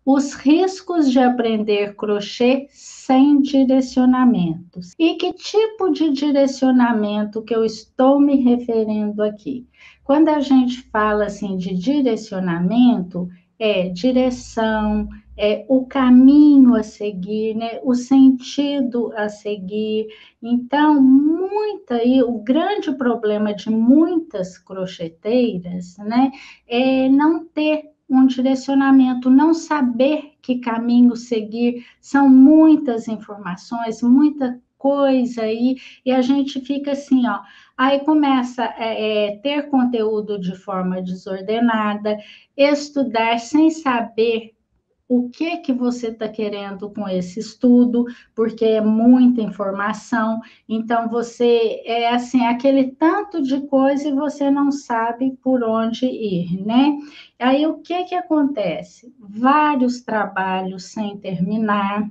Os riscos de aprender crochê sem direcionamentos. E que tipo de direcionamento que eu estou me referindo aqui? Quando a gente fala assim de direcionamento, é direção, é o caminho a seguir, né? O sentido a seguir. Então, e o grande problema de muitas crocheteiras, né, é não ter um direcionamento, não saber que caminho seguir, são muitas informações, muita coisa aí, e a gente fica assim, ó, aí começa a ter conteúdo de forma desordenada, estudar sem saber o que você está querendo com esse estudo, porque é muita informação, então você é assim, aquele tanto de coisa e você não sabe por onde ir, né? Aí o que acontece? Vários trabalhos sem terminar,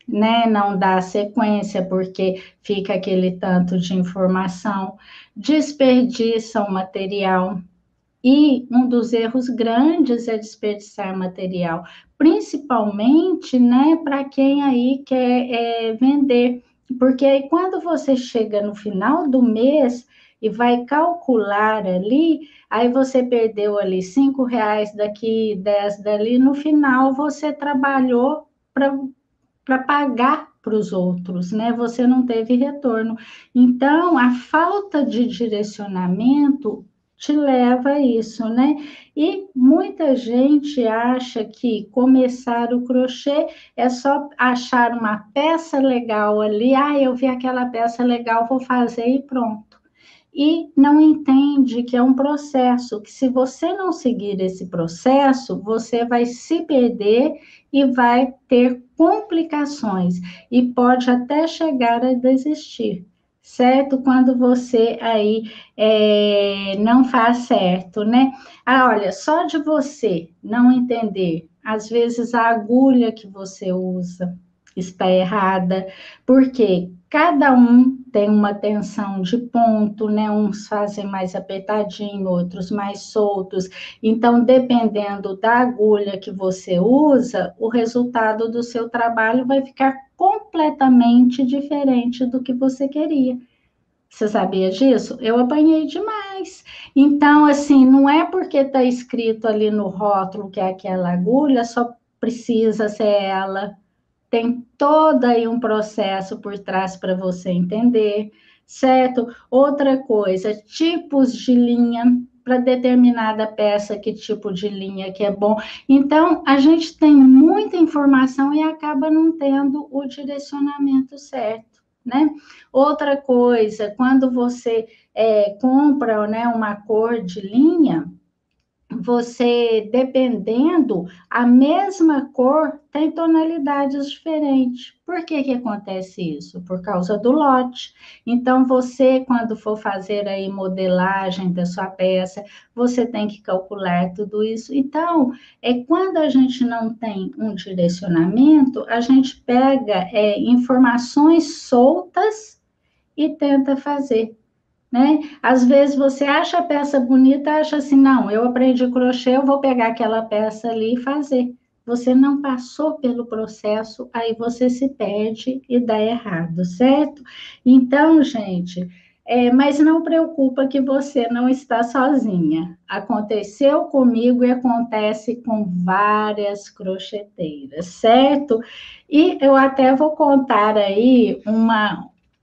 né? Não dá sequência porque fica aquele tanto de informação, desperdiça o material, e um dos erros grandes é desperdiçar material, principalmente, né, para quem aí quer vender, porque aí quando você chega no final do mês e vai calcular ali, aí você perdeu ali R$ 5 daqui, 10 dali, no final você trabalhou para pagar para os outros, né? Você não teve retorno. Então, a falta de direcionamento te leva a isso, né? E muita gente acha que começar o crochê é só achar uma peça legal ali, eu vi aquela peça legal, vou fazer e pronto. E não entende que é um processo, que se você não seguir esse processo, você vai se perder e vai ter complicações e pode até chegar a desistir, certo? Quando você aí não faz certo, né? Olha, só de você não entender, às vezes a agulha que você usa está errada, porque cada um tem uma tensão de ponto, né? Uns fazem mais apertadinho, outros mais soltos. Então, dependendo da agulha que você usa, o resultado do seu trabalho vai ficar completamente diferente do que você queria. Você sabia disso? Eu apanhei demais. Então, assim, não é porque está escrito ali no rótulo que é aquela agulha, só precisa ser ela. Tem todo aí um processo por trás para você entender, certo? Outra coisa, tipos de linha para determinada peça, que tipo de linha que é bom. Então, a gente tem muita informação e acaba não tendo o direcionamento certo, né? Outra coisa, quando você compra, né, uma cor de linha, você, dependendo, a mesma cor tem tonalidades diferentes. Por que acontece isso? Por causa do lote. Então, você, quando for fazer aí modelagem da sua peça, você tem que calcular tudo isso. Então, quando a gente não tem um direcionamento, a gente pega informações soltas e tenta fazer, né? Às vezes você acha a peça bonita, acha assim, não, eu aprendi crochê, eu vou pegar aquela peça ali e fazer. Você não passou pelo processo, aí você se perde e dá errado, certo? Então, gente, mas não preocupa que você não está sozinha. Aconteceu comigo e acontece com várias crocheteiras, certo? E eu até vou contar aí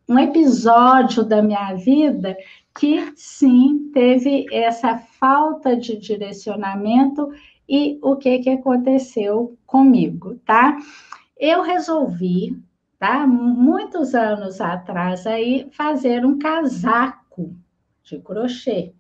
um episódio da minha vida que sim teve essa falta de direcionamento e o que aconteceu comigo, tá? Eu resolvi, tá? Muitos anos atrás aí fazer um casaco de crochê,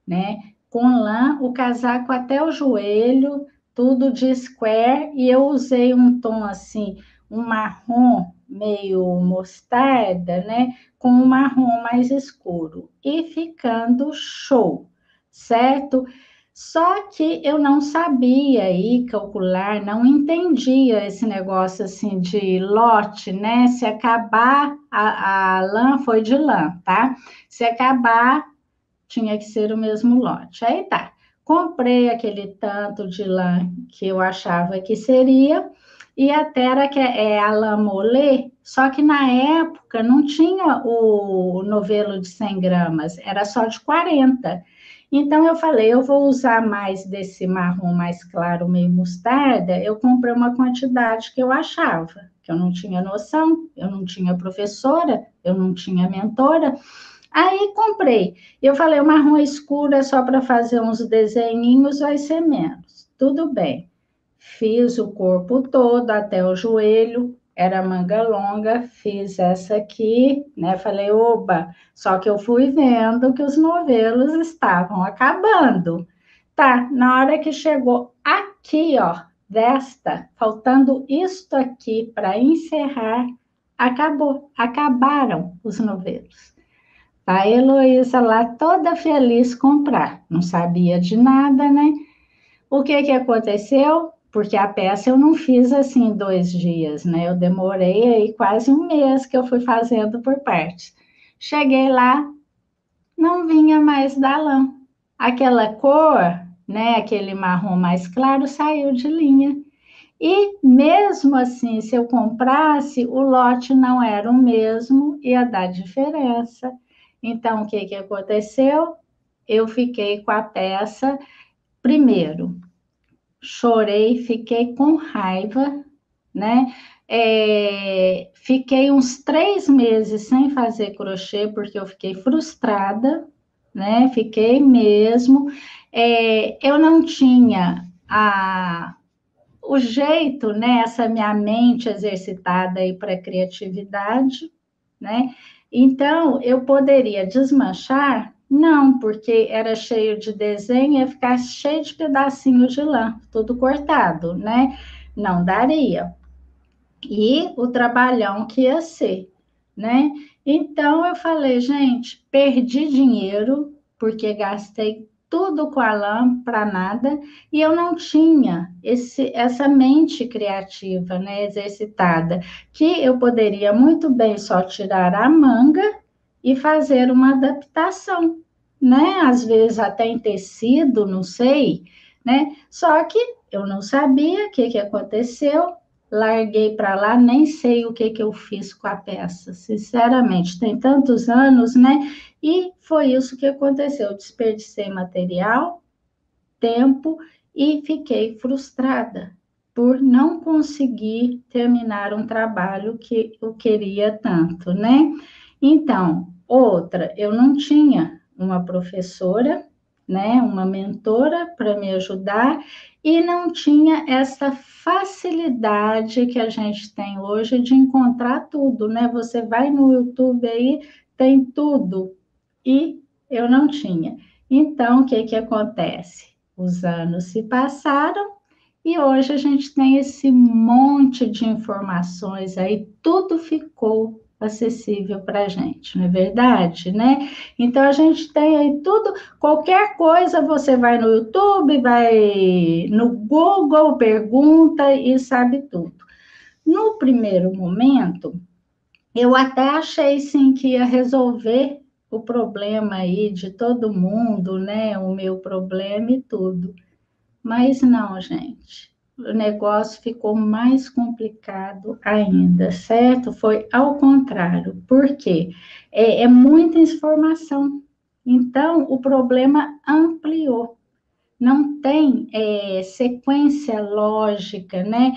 né? Com lã, o casaco até o joelho, tudo de square, e eu usei um tom assim, um marrom meio mostarda, né? Com um marrom mais escuro, e ficando show, certo? Só que eu não sabia aí calcular, não entendia esse negócio assim de lote, né? Se acabar, a lã foi de lã, tá? Se acabar, tinha que ser o mesmo lote. Aí tá. comprei aquele tanto de lã que eu achava que seria, e até era que é a lã molê, só que na época não tinha o novelo de 100 gramas, era só de 40. Então eu falei, eu vou usar mais desse marrom mais claro, meio mostarda. Eu comprei uma quantidade que eu achava, que eu não tinha noção, eu não tinha professora, eu não tinha mentora. Aí comprei. Eu falei, o marrom escuro é só para fazer uns desenhinhos, vai ser menos. Tudo bem. Fiz o corpo todo até o joelho, era manga longa, fiz essa aqui, né? Falei, oba, só que eu fui vendo que os novelos estavam acabando. Tá, na hora que chegou aqui, ó, desta, faltando isto aqui para encerrar, acabou, acabaram os novelos. A Heloísa lá toda feliz comprar, não sabia de nada, né? O que que aconteceu? Porque a peça eu não fiz assim em 2 dias, né? Eu demorei aí quase um mês que eu fui fazendo por partes. Cheguei lá, não vinha mais da lã. Aquela cor, né? Aquele marrom mais claro saiu de linha. E mesmo assim, se eu comprasse, o lote não era o mesmo, ia dar diferença. Então, o que que aconteceu? Eu fiquei com a peça primeiro. Chorei, fiquei com raiva, né? Fiquei uns 3 meses sem fazer crochê, porque eu fiquei frustrada, né? Fiquei mesmo. Eu não tinha o jeito, né? Essa minha mente exercitada aí para criatividade, né? Então, eu poderia desmanchar? Não, porque era cheio de desenho, ia ficar cheio de pedacinhos de lã, tudo cortado, né? Não daria. E o trabalhão que ia ser, né? Então, eu falei, gente, perdi dinheiro, porque gastei tudo com a lã para nada, e eu não tinha essa mente criativa, né, exercitada, que eu poderia muito bem só tirar a manga e fazer uma adaptação, né? Às vezes até em tecido, não sei, né? Só que eu não sabia o que que aconteceu, larguei para lá, nem sei o que que eu fiz com a peça, sinceramente, tem tantos anos, né? E foi isso que aconteceu, desperdicei material, tempo e fiquei frustrada por não conseguir terminar um trabalho que eu queria tanto, né? Então, outra, eu não tinha uma professora, né, uma mentora para me ajudar e não tinha essa facilidade que a gente tem hoje de encontrar tudo, né? Você vai no YouTube aí, tem tudo e eu não tinha. Então, o que que acontece? Os anos se passaram e hoje a gente tem esse monte de informações aí, tudo ficou acessível para a gente, não é verdade, né? Então a gente tem aí tudo, qualquer coisa você vai no YouTube, vai no Google, pergunta e sabe tudo. No primeiro momento, eu até achei sim que ia resolver o problema aí de todo mundo, né? O meu problema e tudo. Mas não, gente. O negócio ficou mais complicado ainda, certo? Foi ao contrário. Por quê? É muita informação. Então, o problema ampliou. Não tem sequência lógica, né?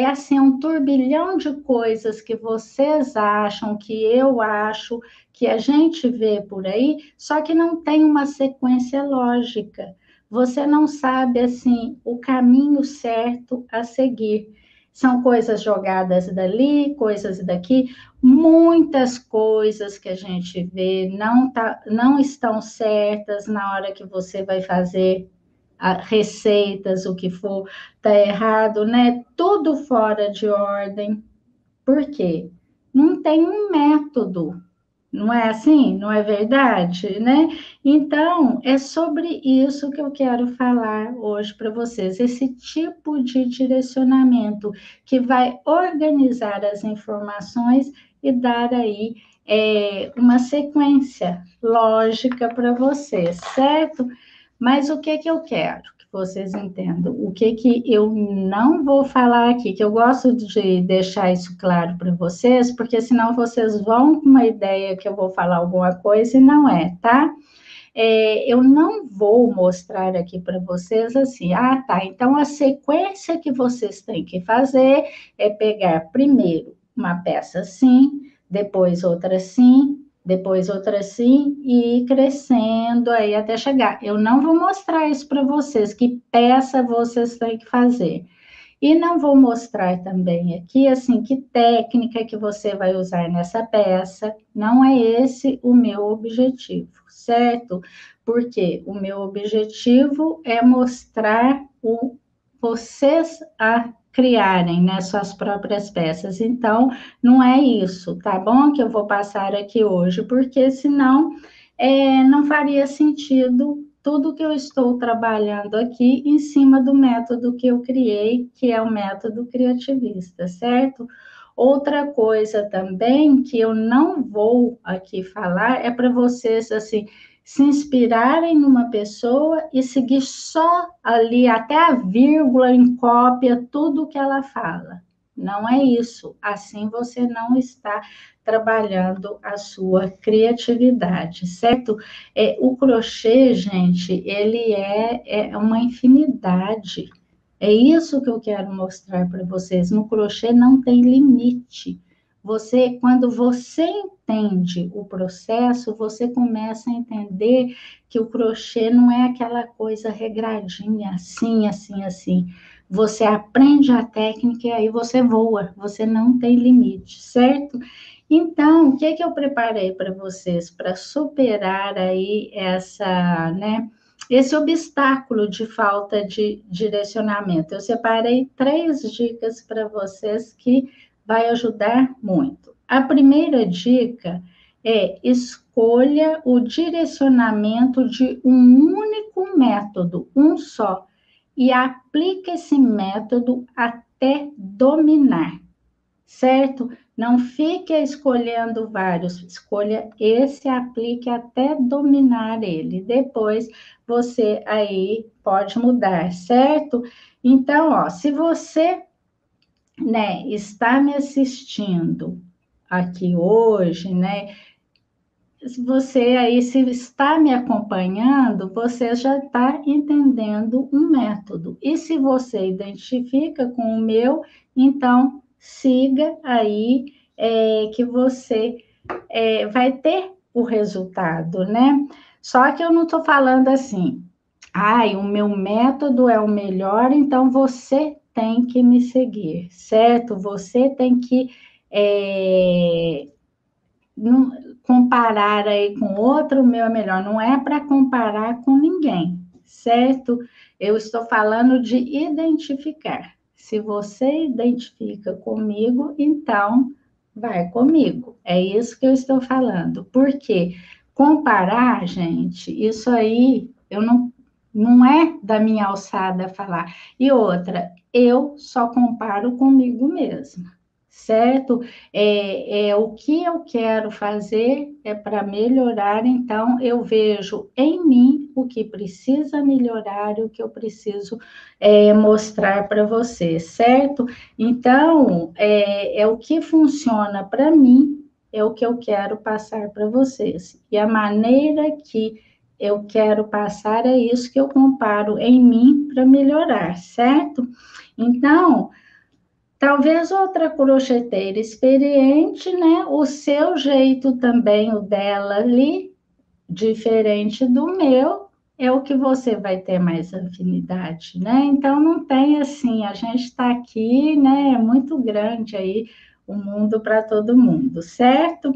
Assim, um turbilhão de coisas que vocês acham, que eu acho, que a gente vê por aí, só que não tem uma sequência lógica. Você não sabe, assim, o caminho certo a seguir. São coisas jogadas dali, coisas daqui, muitas coisas que a gente vê não estão certas na hora que você vai fazer receitas, o que for, tá errado, né? Tudo fora de ordem. Por quê? Não tem um método. Não é assim? Não é verdade, né? Então, é sobre isso que eu quero falar hoje para vocês, esse tipo de direcionamento que vai organizar as informações e dar aí uma sequência lógica para vocês, certo? Mas o que eu quero que vocês entendam? O que eu não vou falar aqui, que eu gosto de deixar isso claro para vocês, porque senão vocês vão com uma ideia que eu vou falar alguma coisa e não é, tá? Eu não vou mostrar aqui para vocês assim, ah, tá, então a sequência que vocês têm que fazer é pegar primeiro uma peça assim, depois outra assim, depois outra assim, e ir crescendo aí até chegar. Eu não vou mostrar isso para vocês, que peça vocês têm que fazer. E não vou mostrar também aqui, assim, que técnica que você vai usar nessa peça. Não é esse o meu objetivo, certo? Porque o meu objetivo é mostrar vocês a criarem, né, suas próprias peças. Então, não é isso, tá bom? Que eu vou passar aqui hoje, porque senão não faria sentido tudo que eu estou trabalhando aqui em cima do método que eu criei, que é o método criativista, certo? Outra coisa também que eu não vou aqui falar é para vocês assim se inspirarem numa pessoa e seguir só ali até a vírgula em cópia tudo que ela fala. Não é isso. Assim você não está trabalhando a sua criatividade, certo? O crochê, gente, ele é uma infinidade. É isso que eu quero mostrar para vocês. No crochê não tem limite. Quando você entende o processo, você começa a entender que o crochê não é aquela coisa regradinha, assim, assim, assim. Você aprende a técnica e aí você voa, você não tem limite, certo? Então, o que eu preparei para vocês para superar aí né, esse obstáculo de falta de direcionamento? Eu separei 3 dicas para vocês que vai ajudar muito. A primeira dica é escolha o direcionamento de um único método, um só, e aplique esse método até dominar, certo? Não fique escolhendo vários, escolha esse, aplique até dominar ele. Depois você aí pode mudar, certo? Então, ó, se você, né, está me assistindo aqui hoje, né? Se você aí, se está me acompanhando, você já está entendendo um método. E se você identifica com o meu, então siga aí que você vai ter o resultado, né? Só que eu não estou falando assim, ai, o meu método é o melhor, então você tem que me seguir, certo? Você tem que não, comparar aí com outro, o meu é melhor. Não é para comparar com ninguém, certo? Eu estou falando de identificar. Se você identifica comigo, então vai comigo. É isso que eu estou falando. Porque comparar, gente, isso aí eu não é da minha alçada falar. E outra, eu só comparo comigo mesma, certo? O que eu quero fazer é para melhorar, então eu vejo em mim o que precisa melhorar e o que eu preciso mostrar para você, certo? Então, o que funciona para mim, é o que eu quero passar para vocês. E a maneira que eu quero passar é isso que eu comparo em mim para melhorar, certo? Então, talvez outra crocheteira experiente, né? O seu jeito também, o dela ali, diferente do meu, é o que você vai ter mais afinidade, né? Então não tem assim, a gente está aqui, né? É muito grande aí o mundo para todo mundo, certo?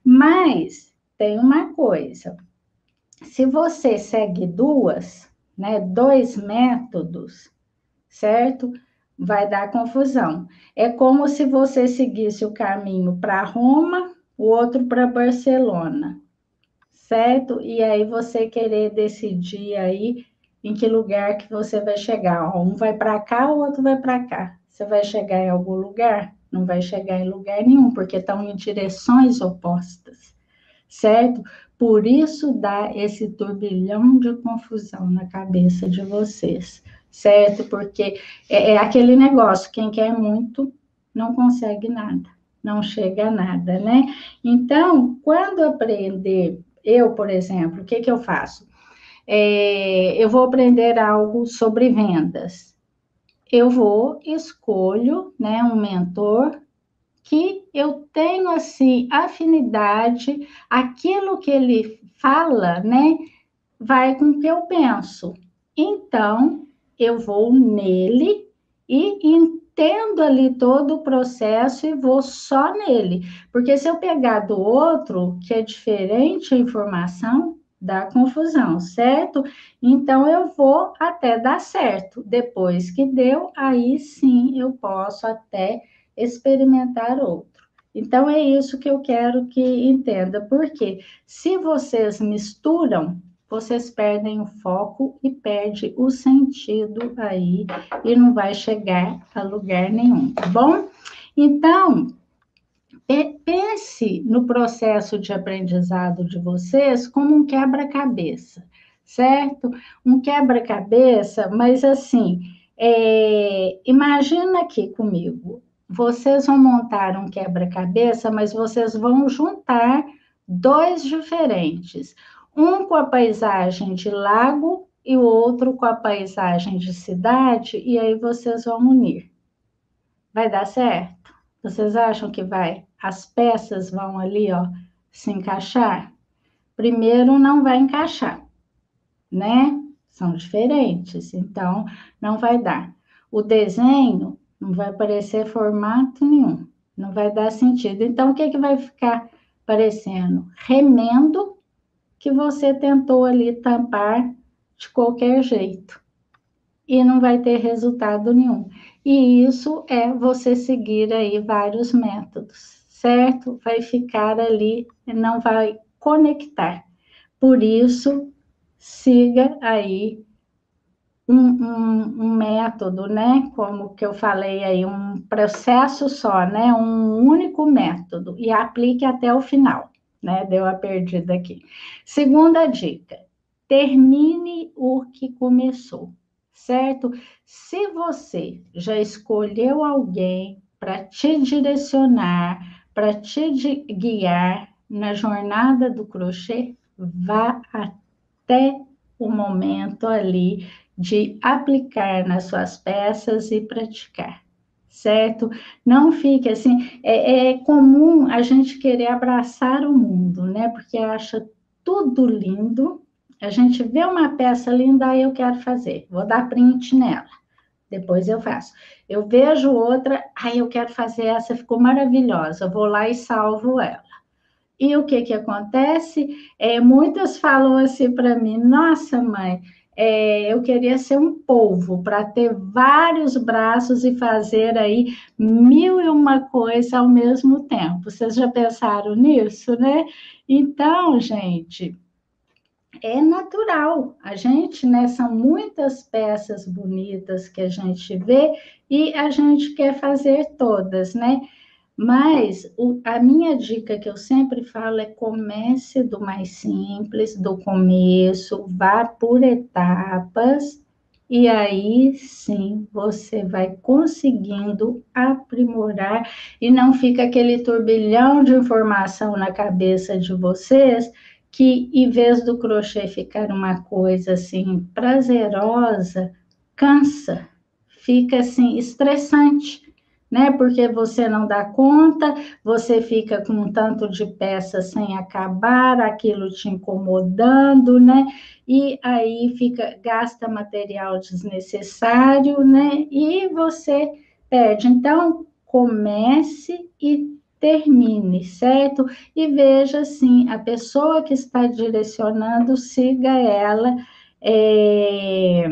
Mas tem uma coisa, se você segue né? 2 métodos, certo? Vai dar confusão. É como se você seguisse o caminho para Roma, o outro para Barcelona, certo? E aí você querer decidir aí em que lugar que você vai chegar. Um vai para cá, o outro vai para cá. Você vai chegar em algum lugar? Não vai chegar em lugar nenhum, porque estão em direções opostas, certo? Por isso dá esse turbilhão de confusão na cabeça de vocês, certo? Porque é aquele negócio, quem quer muito não consegue nada, não chega a nada, né? Então, quando aprender, eu, por exemplo, o que que eu faço? Eu vou aprender algo sobre vendas. Eu vou, escolho, né, um mentor que eu tenho assim afinidade, aquilo que ele fala, né, vai com o que eu penso. Então, eu vou nele e entendo ali todo o processo e vou só nele. Porque se eu pegar do outro, que é diferente a informação, dá confusão, certo? Então, eu vou até dar certo. Depois que deu, aí sim eu posso até experimentar outro. Então, é isso que eu quero que entenda. Porque se vocês misturam, vocês perdem o foco e perde o sentido aí e não vai chegar a lugar nenhum, tá bom? Então, pense no processo de aprendizado de vocês como um quebra-cabeça, certo? Um quebra-cabeça, mas assim, imagina aqui comigo, vocês vão montar um quebra-cabeça, mas vocês vão juntar dois diferentes, um com a paisagem de lago e o outro com a paisagem de cidade, e aí vocês vão unir. Vai dar certo? Vocês acham que vai? As peças vão ali, ó, se encaixar? Primeiro não vai encaixar, né? São diferentes, então não vai dar. O desenho não vai parecer formato nenhum, não vai dar sentido. Então o que que vai ficar parecendo? Remendo que você tentou ali tampar de qualquer jeito e não vai ter resultado nenhum. E isso é você seguir aí vários métodos, certo? Vai ficar ali, não vai conectar. Por isso, siga aí um método, né? Como que eu falei aí, um processo só, né? Um único método e aplique até o final, né? Deu a perdida aqui. Segunda dica: termine o que começou, certo? Se você já escolheu alguém para te direcionar, para te guiar na jornada do crochê, vá até o momento ali de aplicar nas suas peças e praticar, certo? Não fique assim, é comum a gente querer abraçar o mundo, né? Porque acha tudo lindo, a gente vê uma peça linda, aí eu quero fazer, vou dar print nela, depois eu faço. Eu vejo outra, aí eu quero fazer essa, ficou maravilhosa, eu vou lá e salvo ela. E o que que acontece? Muitas falam assim para mim, nossa mãe, eu queria ser um polvo para ter vários braços e fazer aí mil e uma coisa ao mesmo tempo. Vocês já pensaram nisso, né? Então, gente, é natural. A gente, né, são muitas peças bonitas que a gente vê e a gente quer fazer todas, né? Mas a minha dica que eu sempre falo é comece do mais simples, do começo, vá por etapas, e aí sim você vai conseguindo aprimorar e não fica aquele turbilhão de informação na cabeça de vocês que, em vez do crochê ficar uma coisa assim prazerosa, cansa, fica assim estressante, né? Porque você não dá conta, você fica com um tanto de peça sem acabar, aquilo te incomodando, né? E aí fica, gasta material desnecessário, né? E você perde. Então, comece e termine, certo? E veja assim, a pessoa que está direcionando, siga ela. É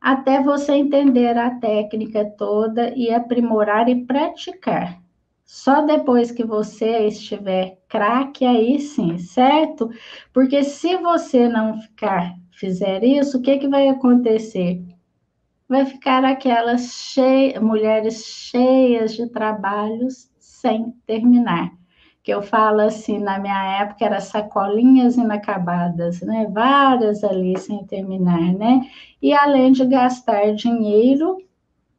até você entender a técnica toda e aprimorar e praticar. Só depois que você estiver craque, aí sim, certo? Porque se você não fizer isso, o que que vai acontecer? Vai ficar mulheres cheias de trabalhos sem terminar. que eu falo assim, na minha época era sacolinhas inacabadas, né? Várias ali sem terminar, né? E além de gastar dinheiro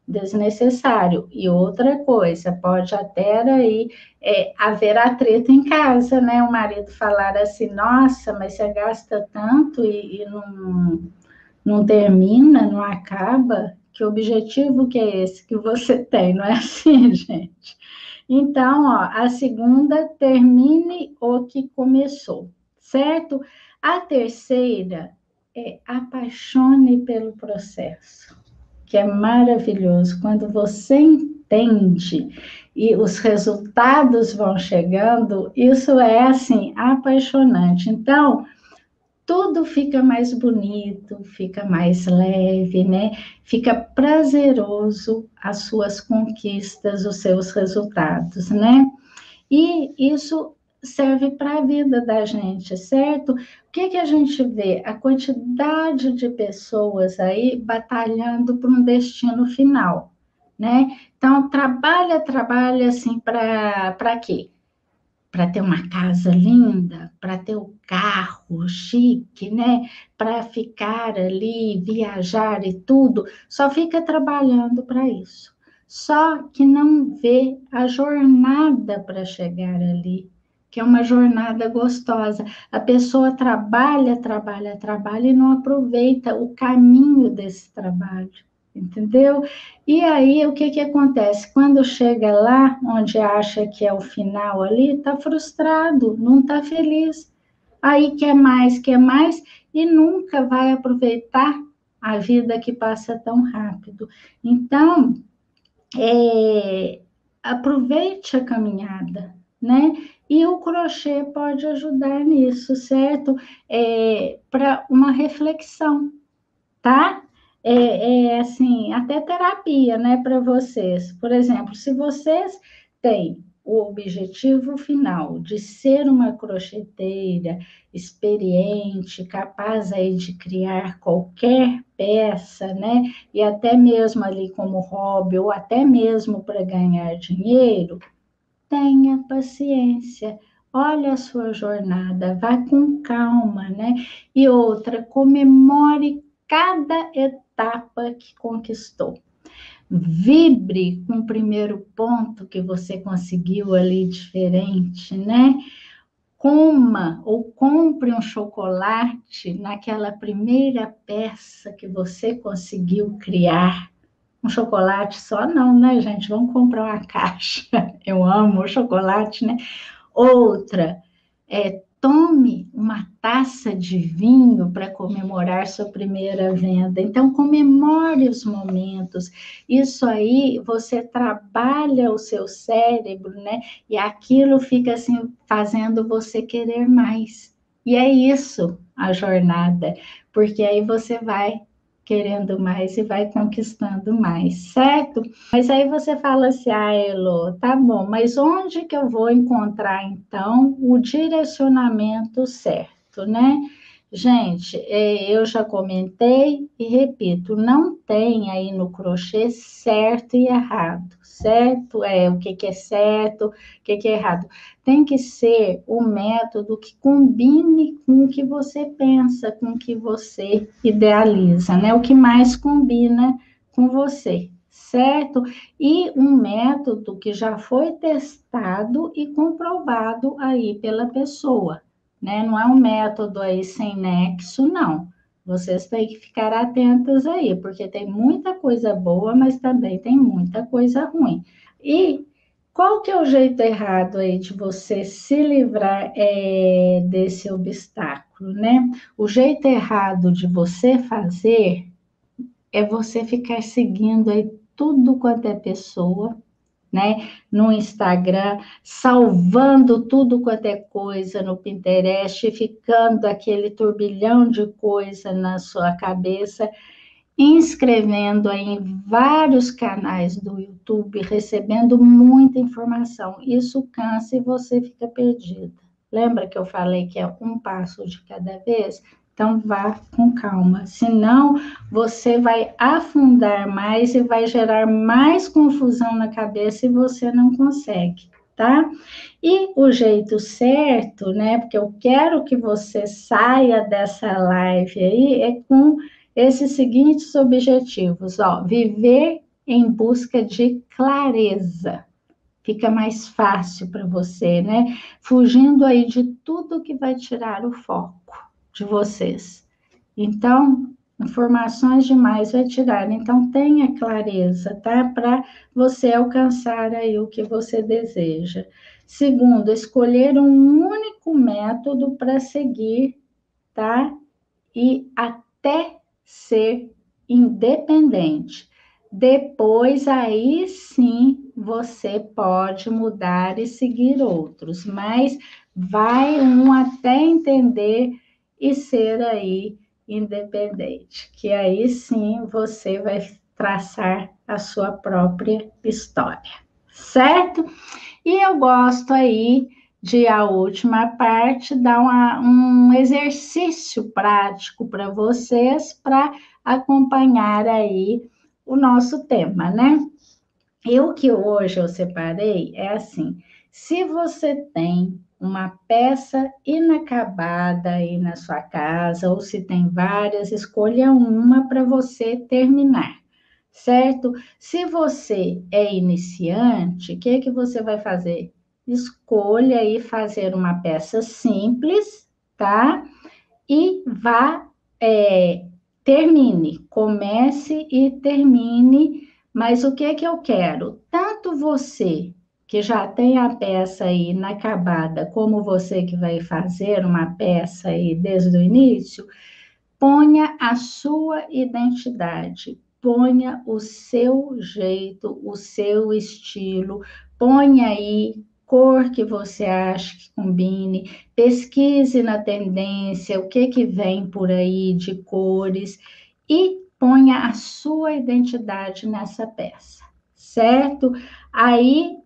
desnecessário. E outra coisa, pode até aí haver atrito em casa, né? O marido falar assim, nossa, mas você gasta tanto e não termina, não acaba. Que objetivo que é esse que você tem? Não é assim, gente? Então, ó, a segunda, termine o que começou, certo? A terceira é apaixone pelo processo, que é maravilhoso. Quando você entende e os resultados vão chegando, isso é assim, apaixonante. Então, tudo fica mais bonito, fica mais leve, né? Fica prazeroso as suas conquistas, os seus resultados, né? E isso serve para a vida da gente, certo? O que que a gente vê? A quantidade de pessoas aí batalhando por um destino final, né? Então, trabalha assim para quê? Para ter uma casa linda, para ter o carro chique, né? Para ficar ali, viajar e tudo, só fica trabalhando para isso. Só que não vê a jornada para chegar ali, que é uma jornada gostosa. A pessoa trabalha, trabalha, trabalha e não aproveita o caminho desse trabalho, entendeu? E aí, o que que acontece? Quando chega lá, onde acha que é o final ali, está frustrado, não está feliz. Aí quer mais e nunca vai aproveitar a vida que passa tão rápido. Então, aproveite a caminhada, né? E o crochê pode ajudar nisso, certo? Para uma reflexão, tá? Assim, até terapia, né, para vocês. Por exemplo, se vocês têm o objetivo final de ser uma crocheteira experiente, capaz aí de criar qualquer peça, né, e até mesmo ali como hobby, ou até mesmo para ganhar dinheiro, tenha paciência. Olha a sua jornada, vá com calma, né? E outra, comemore cada etapa que conquistou. Vibre com o primeiro ponto que você conseguiu ali diferente, né? Coma ou compre um chocolate naquela primeira peça que você conseguiu criar. Um chocolate só não, né, gente? Vamos comprar uma caixa. Eu amo o chocolate, né? Outra, tome uma taça de vinho para comemorar sua primeira venda. Então, comemore os momentos. Isso aí, você trabalha o seu cérebro, né? E aquilo fica assim, fazendo você querer mais. E é isso a jornada, porque aí você vai querendo mais e vai conquistando mais, certo? Mas aí você fala assim, Elo, tá bom, mas onde que eu vou encontrar, então, o direcionamento certo, né? Gente, eu já comentei e repito, não tem aí no crochê certo e errado. Certo é o que é certo, o que é errado. Tem que ser o método que combine com o que você pensa, com o que você idealiza, né? O que mais combina com você, certo? E um método que já foi testado e comprovado aí pela pessoa, né? Não é um método aí sem nexo, não. Vocês têm que ficar atentos aí, porque tem muita coisa boa, mas também tem muita coisa ruim. E qual que é o jeito errado aí de você se livrar desse obstáculo, né? O jeito errado de você fazer é você ficar seguindo aí tudo quanto é pessoa, né? No Instagram, salvando tudo quanto é coisa no Pinterest, ficando aquele turbilhão de coisa na sua cabeça, inscrevendo aí em vários canais do YouTube, recebendo muita informação. Isso cansa e você fica perdida. Lembra que eu falei que é um passo de cada vez? Então vá com calma, senão você vai afundar mais e vai gerar mais confusão na cabeça e você não consegue, tá? E o jeito certo, né? Porque eu quero que você saia dessa live aí é com esses seguintes objetivos, ó, viver em busca de clareza. Fica mais fácil para você, né? Fugindo aí de tudo que vai tirar o foco de vocês. Então, informações demais vai tirar. Então, tenha clareza, tá? Para você alcançar aí o que você deseja. Segundo, escolher um único método para seguir, tá? E até ser independente. Depois, aí sim, você pode mudar e seguir outros, mas vai um até entender e ser aí independente, que aí sim você vai traçar a sua própria história, certo? E eu gosto aí de a última parte dar um exercício prático para vocês para acompanhar aí o nosso tema, né? E o que hoje eu separei é assim: se você tem uma peça inacabada aí na sua casa, ou se tem várias, escolha uma para você terminar, certo? Se você é iniciante, o que que você vai fazer? Escolha aí fazer uma peça simples, tá? E vá, termine, comece e termine. Mas o que é que eu quero? Tanto você que já tem a peça aí inacabada, como você que vai fazer uma peça aí desde o início, ponha a sua identidade, ponha o seu jeito, o seu estilo, ponha aí cor que você acha que combine, pesquise na tendência, o que que vem por aí de cores e ponha a sua identidade nessa peça, certo? Aí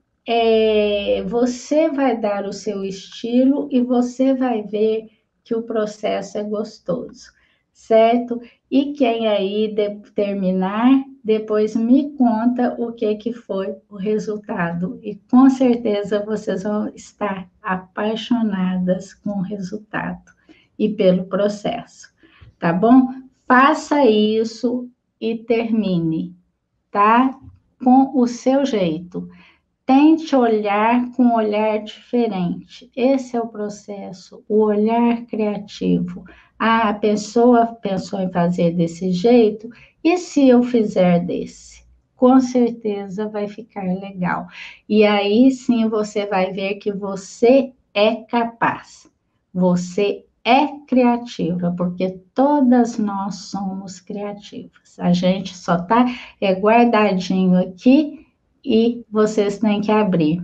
você vai dar o seu estilo e você vai ver que o processo é gostoso, certo? E quem aí terminar, depois me conta o que foi o resultado. E com certeza vocês vão estar apaixonadas com o resultado e pelo processo, tá bom? Faça isso e termine, tá? Com o seu jeito. Tente olhar com um olhar diferente. Esse é o processo, o olhar criativo. Ah, a pessoa pensou em fazer desse jeito, e se eu fizer desse? Com certeza vai ficar legal. E aí sim você vai ver que você é capaz. Você é criativa, porque todas nós somos criativas. A gente só está guardadinho aqui e vocês têm que abrir.